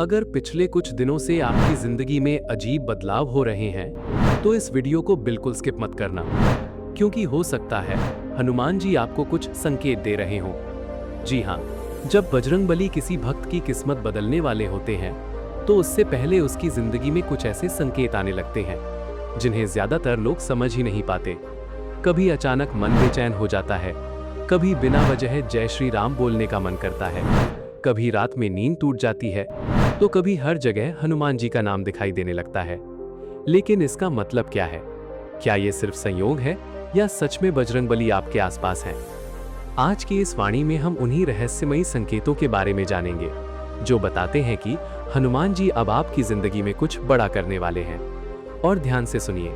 अगर पिछले कुछ दिनों से आपकी जिंदगी में अजीब बदलाव हो रहे हैं, तो इस वीडियो को बिल्कुल स्किप मत करना, क्योंकि हो सकता है हनुमान जी आपको कुछ संकेत दे रहे हों। जी हाँ, जब बजरंगबली किसी भक्त की किस्मत बदलने वाले होते हैं, तो उससे पहले उसकी जिंदगी में कुछ ऐसे संकेत आने लगते हैं, जिन्हें ज्यादातर लोग समझ ही नहीं पाते। कभी अचानक मन बेचैन हो जाता है, कभी बिना वजह जय श्री राम बोलने का मन करता है, कभी रात में नींद टूट जाती है, तो कभी हर जगह हनुमान जी का नाम दिखाई देने लगता है। लेकिन इसका मतलब क्या है? क्या ये सिर्फ संयोग है या सच में बजरंगबली आपके आसपास हैं? आज की इस वाणी में हम उन्हीं रहस्यमयी संकेतों के बारे में जानेंगे, जो बताते हैं कि हनुमान जी अब आपकी जिंदगी में कुछ बड़ा करने वाले हैं। और ध्यान से सुनिए,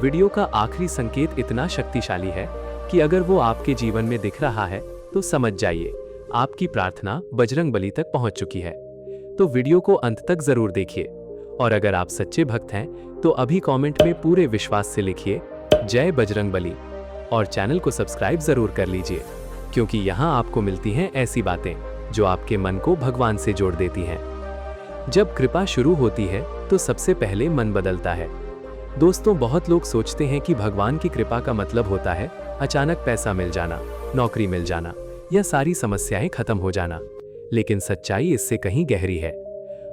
वीडियो का आखिरी संकेत इतना शक्तिशाली है कि अगर वो आपके जीवन में दिख रहा है, तो समझ जाइए आपकी प्रार्थना बजरंगबली तक पहुंच चुकी है। तो वीडियो को अंत तक जरूर देखिए, और अगर आप सच्चे भक्त हैं तो अभी कमेंट में पूरे विश्वास से लिखिए जय बजरंगबली, और चैनल को सब्सक्राइब जरूर कर लीजिए, क्योंकि यहाँ आपको मिलती हैं ऐसी बातें जो आपके मन को भगवान से जोड़ देती हैं। जब कृपा शुरू होती है तो सबसे पहले मन बदलता है। दोस्तों, बहुत लोग सोचते हैं कि भगवान की कृपा का मतलब होता है अचानक पैसा मिल जाना, नौकरी मिल जाना या सारी समस्याएं खत्म हो जाना, लेकिन सच्चाई इससे कहीं गहरी है।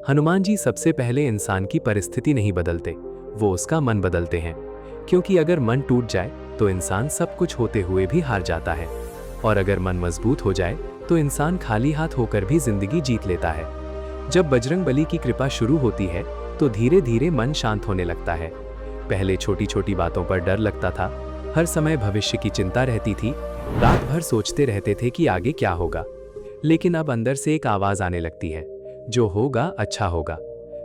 हनुमान जी सबसे पहले इंसान की परिस्थिति नहीं बदलते, वो उसका मन बदलते हैं। क्योंकि अगर मन टूट जाए तो इंसान सब कुछ होते हुए भी हार जाता है, और अगर मन मजबूत हो जाए तो इंसान खाली हाथ होकर भी जिंदगी जीत लेता है। जब बजरंगबली की कृपा शुरू होती है तो धीरे धीरे मन शांत होने लगता है। पहले छोटी छोटी बातों पर डर लगता था, हर समय भविष्य की चिंता रहती थी, रात भर सोचते रहते थे कि आगे क्या होगा। लेकिन अब अंदर से एक आवाज आने लगती है, जो होगा अच्छा होगा।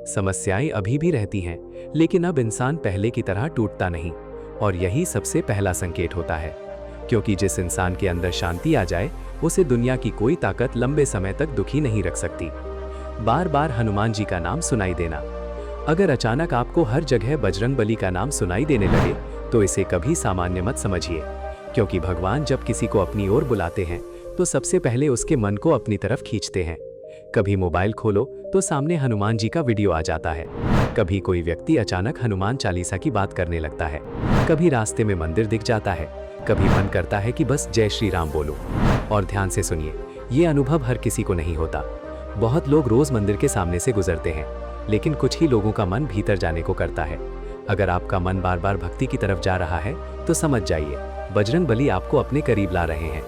समस्याएं अभी भी रहती हैं, लेकिन अब इंसान पहले की तरह टूटता नहीं, और यही सबसे पहला संकेत होता है। क्योंकि जिस इंसान के अंदर शांति आ जाए, उसे दुनिया की कोई ताकत लंबे समय तक दुखी नहीं रख सकती। बार बार हनुमान जी का नाम सुनाई देना। अगर अचानक आपको हर जगह बजरंगबली का नाम सुनाई देने लगे, तो इसे कभी सामान्य मत समझिए, क्योंकि भगवान जब किसी को अपनी ओर बुलाते हैं तो सबसे पहले उसके मन को अपनी तरफ खींचते हैं। कभी मोबाइल खोलो तो सामने हनुमान जी का वीडियो आ जाता है, कभी कोई व्यक्ति अचानक हनुमान चालीसा की बात करने लगता है, कभी रास्ते में मंदिर दिख जाता है, कभी मन करता है कि बस जय श्री राम बोलो। और ध्यान से सुनिए, ये अनुभव हर किसी को नहीं होता। बहुत लोग रोज मंदिर के सामने से गुजरते हैं, लेकिन कुछ ही लोगों का मन भीतर जाने को करता है। अगर आपका मन बार बार भक्ति की तरफ जा रहा है, तो समझ जाइए बजरंगबली आपको अपने करीब ला रहे हैं।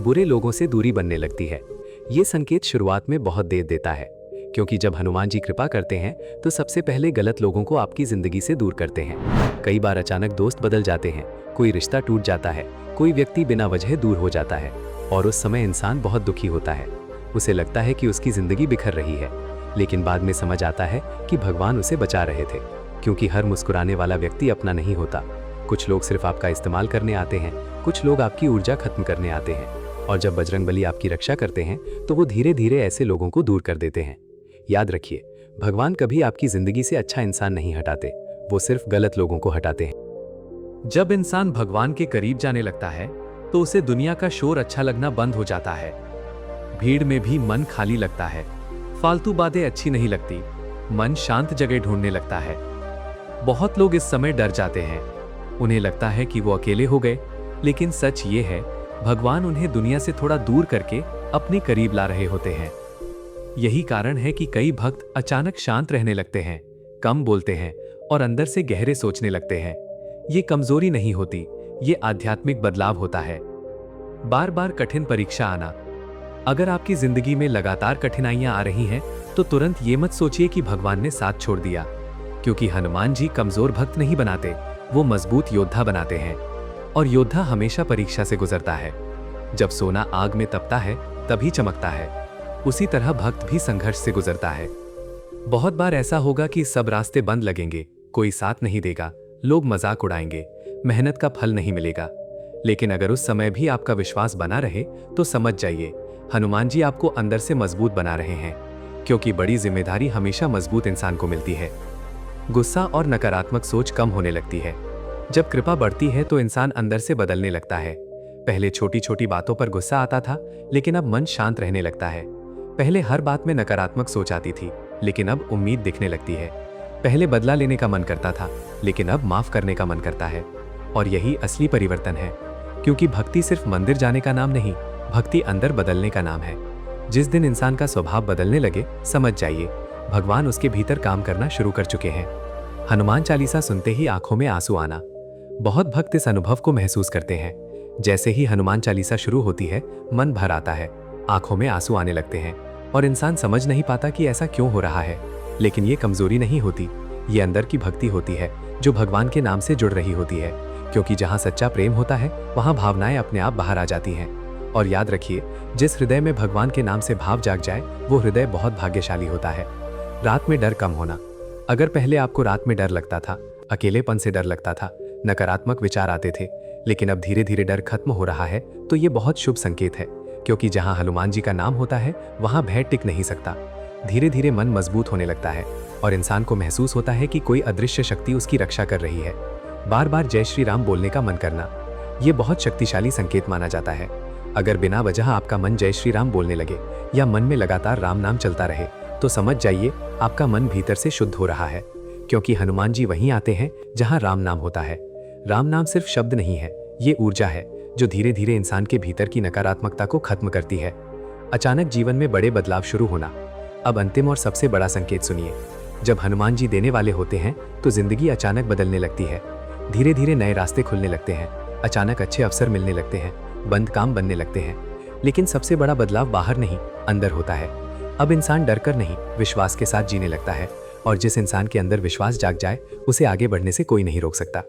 बुरे लोगों से दूरी बनने लगती है। ये संकेत शुरुआत में बहुत देर देता है, क्योंकि जब हनुमान जी कृपा करते हैं तो सबसे पहले गलत लोगों को आपकी जिंदगी से दूर करते हैं। कई बार अचानक दोस्त बदल जाते हैं, कोई रिश्ता टूट जाता है, कोई व्यक्ति बिना वजह दूर हो जाता है, और उस समय इंसान बहुत दुखी होता है। उसे लगता है कि उसकी जिंदगी बिखर रही है, लेकिन बाद में समझ आता है कि भगवान उसे बचा रहे थे, क्योंकि हर मुस्कुराने वाला व्यक्ति अपना नहीं होता। कुछ लोग सिर्फ आपका इस्तेमाल करने आते हैं, कुछ लोग आपकी ऊर्जा खत्म करने आते हैं, और जब बजरंगबली आपकी रक्षा करते हैं तो वो धीरे धीरे ऐसे लोगों को दूर कर देते हैं। याद रखिए, भगवान कभी आपकी जिंदगी से अच्छा इंसान नहीं हटाते, वो सिर्फ गलत लोगों को हटाते हैं। जब इंसान भगवान के करीब जाने लगता है तो उसे दुनिया का शोर अच्छा लगना बंद हो जाता है। भीड़ में भी मन खाली लगता है, फालतू बातें अच्छी नहीं लगती, मन शांत जगह ढूंढने लगता है। बहुत लोग इस समय डर जाते हैं, उन्हें लगता है कि वो अकेले हो गए, लेकिन सच ये है, भगवान उन्हें दुनिया से थोड़ा दूर करके अपने करीब ला रहे होते हैं। यही कारण है कि कई भक्त अचानक शांत रहने लगते हैं, कम बोलते हैं और अंदर से गहरे सोचने लगते हैं। ये कमजोरी नहीं होती, ये आध्यात्मिक बदलाव होता है। बार बार कठिन परीक्षा आना। अगर आपकी जिंदगी में लगातार कठिनाइयां आ रही हैं, तो तुरंत ये मत सोचिए कि भगवान ने साथ छोड़ दिया, क्योंकि हनुमान जी कमजोर भक्त नहीं बनाते, वो मजबूत योद्धा बनाते हैं, और योद्धा हमेशा परीक्षा से गुजरता है। जब सोना आग में तपता है तभी चमकता है, उसी तरह भक्त भी संघर्ष से गुजरता है। बहुत बार ऐसा होगा कि सब रास्ते बंद लगेंगे, कोई साथ नहीं देगा, लोग मजाक उड़ाएंगे, मेहनत का फल नहीं मिलेगा। लेकिन अगर उस समय भी आपका विश्वास बना रहे तो समझ जाइए, हनुमान जी आपको अंदर से मजबूत बना रहे हैं, क्योंकि बड़ी जिम्मेदारी हमेशा मजबूत इंसान को मिलती है। गुस्सा और नकारात्मक सोच कम होने लगती है। जब कृपा बढ़ती है तो इंसान अंदर से बदलने लगता है। पहले छोटी छोटी बातों पर गुस्सा आता था, लेकिन अब मन शांत रहने लगता है। पहले हर बात में नकारात्मक सोच आती थी, लेकिन अब उम्मीद दिखने लगती है। पहले बदला लेने का मन करता था, लेकिन अब माफ करने का मन करता है। और यही असली परिवर्तन है, क्योंकि भक्ति सिर्फ मंदिर जाने का नाम नहीं, भक्ति अंदर बदलने का नाम है। जिस दिन इंसान का स्वभाव बदलने लगे, समझ जाइए भगवान उसके भीतर काम करना शुरू कर चुके हैं। हनुमान चालीसा सुनते ही आंखों में आंसू आना। बहुत भक्त इस अनुभव को महसूस करते हैं। जैसे ही हनुमान चालीसा शुरू होती है, मन भर आता है, आंखों में आंसू आने लगते हैं और इंसान समझ नहीं पाता कि ऐसा क्यों हो रहा है। लेकिन ये कमजोरी नहीं होती, ये अंदर की भक्ति होती है जो भगवान के नाम से जुड़ रही होती है। क्योंकि जहाँ सच्चा प्रेम होता है, वहाँ भावनाएं अपने आप बाहर आ जाती हैं। और याद रखिए, जिस हृदय में भगवान के नाम से भाव जाग जाए, वो हृदय बहुत भाग्यशाली होता है। रात में डर कम होना। अगर पहले आपको रात में डर लगता था, अकेलेपन से डर लगता था, नकारात्मक विचार आते थे, लेकिन अब धीरे धीरे डर खत्म हो रहा है, तो ये बहुत शुभ संकेत है। क्योंकि जहाँ हनुमान जी का नाम होता है, वहाँ भय टिक नहीं सकता। धीरे धीरे मन मजबूत होने लगता है और इंसान को महसूस होता है कि कोई अदृश्य शक्ति उसकी रक्षा कर रही है। बार बार जय श्री राम बोलने का मन करना, ये बहुत शक्तिशाली संकेत माना जाता है। अगर बिना वजह आपका मन जय श्री राम बोलने लगे या मन में लगातार राम नाम चलता रहे, तो समझ जाइए आपका मन भीतर से शुद्ध हो रहा है। क्योंकि हनुमान जी वहीं आते हैं जहां राम नाम होता है। राम नाम सिर्फ शब्द नहीं है, ये ऊर्जा है जो धीरे धीरे इंसान के भीतर की नकारात्मकता को खत्म करती है। अचानक जीवन में बड़े बदलाव शुरू होना। अब अंतिम और सबसे बड़ा संकेत सुनिए। जब हनुमान जी देने वाले होते हैं, तो जिंदगी अचानक बदलने लगती है। धीरे धीरे नए रास्ते खुलने लगते हैं, अचानक अच्छे अवसर मिलने लगते हैं, बंद काम बनने लगते हैं। लेकिन सबसे बड़ा बदलाव बाहर नहीं, अंदर होता है। अब इंसान डरकर नहीं, विश्वास के साथ जीने लगता है। और जिस इंसान के अंदर विश्वास जाग जाए, उसे आगे बढ़ने से कोई नहीं रोक सकता।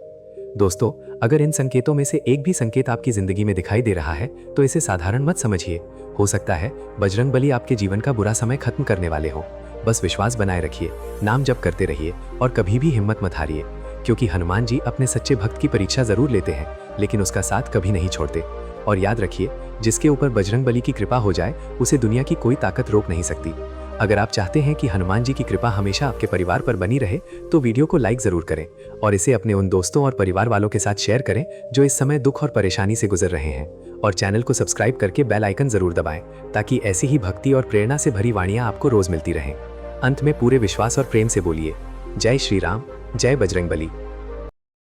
दोस्तों, अगर इन संकेतों में से एक भी संकेत आपकी जिंदगी में दिखाई दे रहा है, तो इसे साधारण मत समझिए। हो सकता है बजरंगबली आपके जीवन का बुरा समय खत्म करने वाले हो। बस विश्वास बनाए रखिए, नाम जप करते रहिए और कभी भी हिम्मत मत हारिए। क्योंकि हनुमान जी अपने सच्चे भक्त की परीक्षा जरूर लेते हैं, लेकिन उसका साथ कभी नहीं छोड़ते। और याद रखिए, जिसके ऊपर बजरंगबली की कृपा हो जाए, उसे दुनिया की कोई ताकत रोक नहीं सकती। अगर आप चाहते हैं कि हनुमान जी की कृपा हमेशा आपके परिवार पर बनी रहे, तो वीडियो को लाइक जरूर करें और इसे अपने उन दोस्तों और परिवार वालों के साथ शेयर करें जो इस समय दुख और परेशानी से गुजर रहे हैं। और चैनल को सब्सक्राइब करके बेल आइकन जरूर दबाएं, ताकि ऐसी ही भक्ति और प्रेरणा से भरी वाणियां आपको रोज मिलती रहें। अंत में पूरे विश्वास और प्रेम से बोलिए, जय श्री राम, जय बजरंगबली।